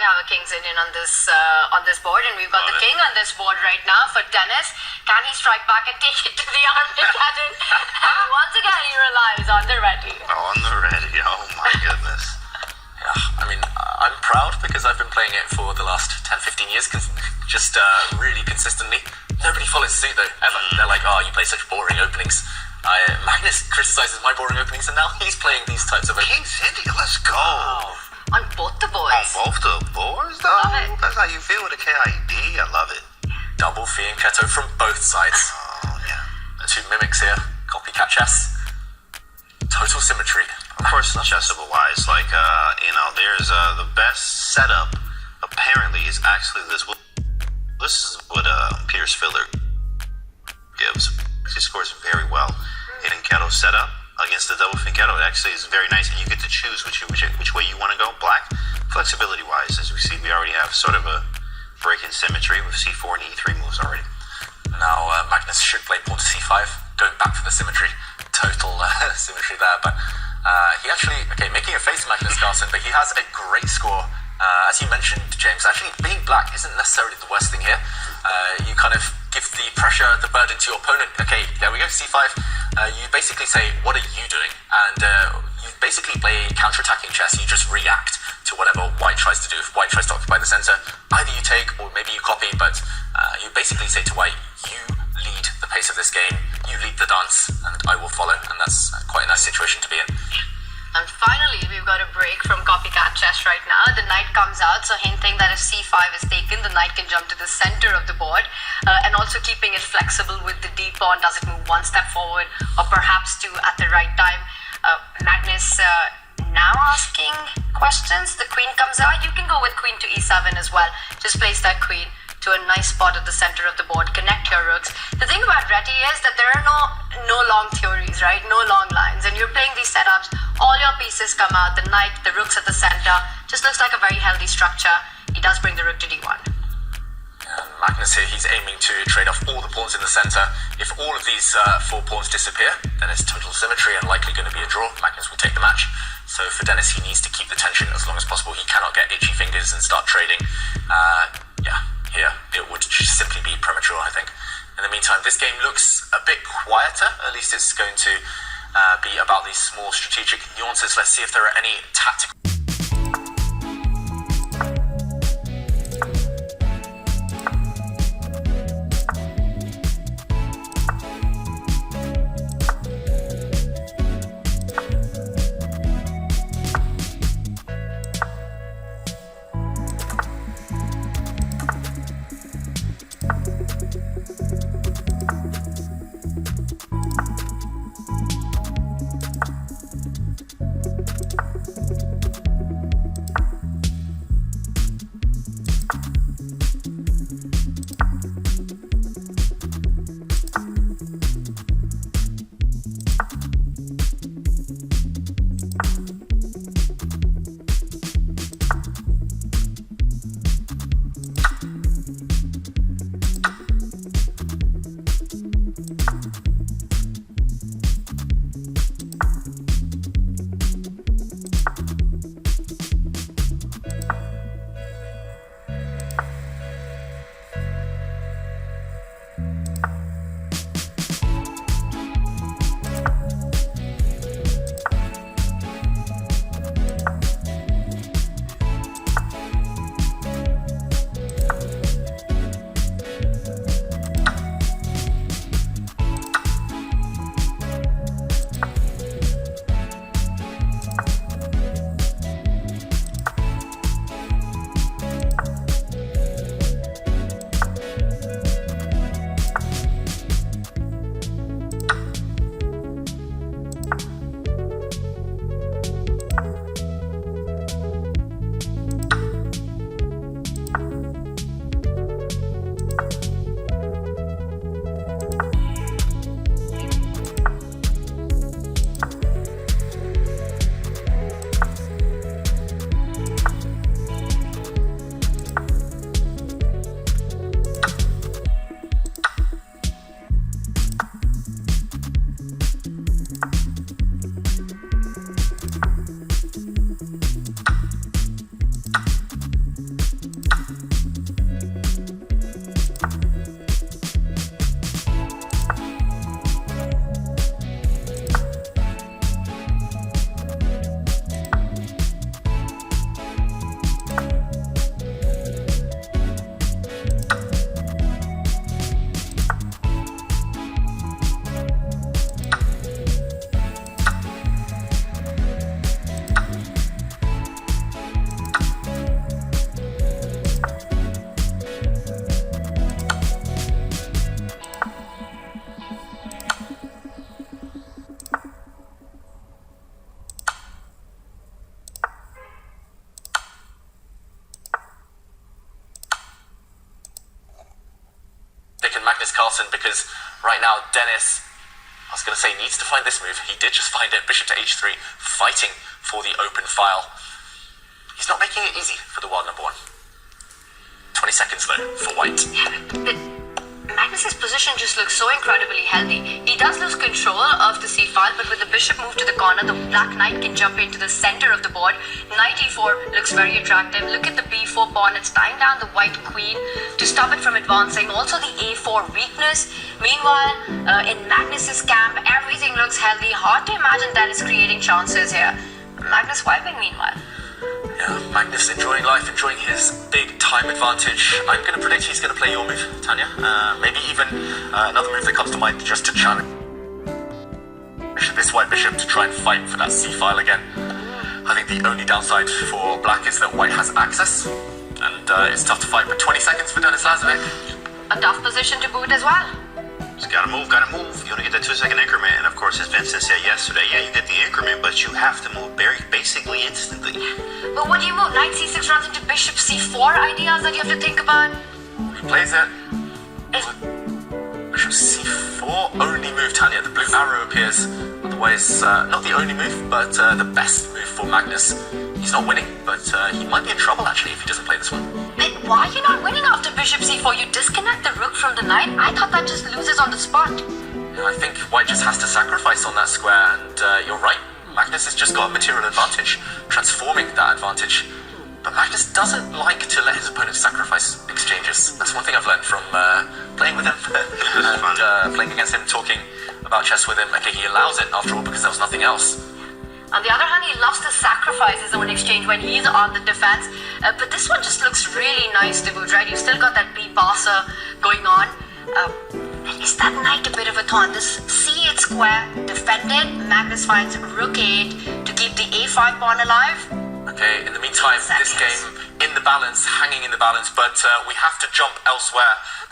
have a King's Indian on this board, and we've got the King on this board right now for Denis. Can he strike back and take it to the armpit pattern? And once again, he relies on the ready. On the ready, oh my goodness. Yeah, I mean, I'm proud because I've been playing it for the last 10-15 years, just really consistently. Nobody follows suit though, ever. They're like, oh, you play such boring openings. Magnus criticizes my boring openings, and now he's playing these types of openings. King's Indian, let's go. On both the boards. On both the boards, though? Love it. That's how you feel with a KID, I love it. Double Fee and Keto from both sides. Oh, yeah. The two mimics here, copycat chess. Total symmetry. Of course, chessable-wise, like, there's the best setup, apparently, is actually this. This is what Peter Spiller gives. He scores very well hitting Keto setup against the double fin Keto. It actually is very nice, and you get to choose which way you want to go. Black, flexibility-wise, as we see, we already have sort of a break in symmetry with C4 and E3 moves already. Now, Magnus should play pawn to C5, going back for the symmetry. Total symmetry there, but he actually, making a face of Magnus Carlsen, but he has a great score. As you mentioned, James, actually being black isn't necessarily the worst thing here. You kind of give the pressure, the burden to your opponent. Okay, there we go, C5. You basically say, what are you doing? And you basically play counter-attacking chess. You just react to whatever white tries to do. If white tries to occupy the center, either you take or maybe you copy, but you basically say to white, you lead the pace of this game, you lead the dance, and I will follow. And that's quite a nice situation to be in. And finally, we've got a break from copycat chess right now. The knight comes out, so hinting that if C5 is taken, the knight can jump to the center of the board, and also keeping it flexible with the D pawn. Does it move one step forward, or perhaps two at the right time? Magnus now asking questions. The queen comes out. You can go with queen to E7 as well. Just place that queen to a nice spot at the center of the board. Connect your rooks. The thing about Reti is that there are no long theories, right? No long lines. And you're playing these setups, all your pieces come out, the knight, the rooks at the center. Just looks like a very healthy structure. He does bring the rook to D1. Magnus here, he's aiming to trade off all the pawns in the center. If all of these 4 pawns disappear, then it's total symmetry and likely going to be a draw. Magnus will take the match. So for Denis, he needs to keep the tension as long as possible. He cannot get itchy fingers and start trading. Here, it would just simply be premature, I think. In the meantime, this game looks a bit quieter. At least it's going to be about these small strategic nuances. Let's see if there are any tactical... Magnus Carlsen, because right now Denis, I was going to say, needs to find this move. He did just find it. Bishop to h3, fighting for the open file. He's not making it easy for the wild number one. 20 seconds though for white. Magnus's position just looks so incredibly healthy. He does lose control of the c file, but with the bishop moved to the corner, the black knight can jump into the center of the board. Knight e4 looks very attractive. Look at the b4 pawn. It's tying down the white queen to stop it from advancing. Also the a4 weakness. Meanwhile, in Magnus's camp, everything looks healthy. Hard to imagine that is creating chances here. Magnus wiping meanwhile. Yeah, Magnus enjoying life, enjoying his big time advantage. I'm going to predict he's going to play your move, Tanya. Maybe even another move that comes to mind just to challenge this white bishop to try and fight for that c file again. I think the only downside for black is that white has access, and it's tough to fight. But 20 seconds for Denis Lazavik. A tough position to boot as well. Just gotta move. You want to get that 2-second increment. And of course, as Vincent said yesterday, yeah, you get the increment, but you have to move basically instantly. But what do you move? Knight c6 runs into bishop c4 ideas that you have to think about? He plays it. Bishop c4, only move, Tanya. The blue arrow appears. Otherwise, not the only move, but the best move for Magnus. He's not winning, but he might be in trouble actually if he doesn't play this one. Why are you not winning after bishop c4? You disconnect the rook from the knight? I thought that just loses on the spot. Yeah, I think white just has to sacrifice on that square, and you're right. Magnus has just got a material advantage, transforming that advantage. But Magnus doesn't like to let his opponent sacrifice exchanges. That's one thing I've learned from playing with him and playing against him, talking about chess with him. Okay, he allows it after all because there was nothing else. On the other hand, he loves to sacrifice his own exchange when he's on the defense. But this one just looks really nice to boot, right? You've still got that b-passer going on. Is that knight a bit of a taunt? This c8 square defended. Magnus finds rook 8 to keep the a5 pawn alive. Okay, in the meantime, this game in the balance, hanging in the balance, but we have to jump elsewhere.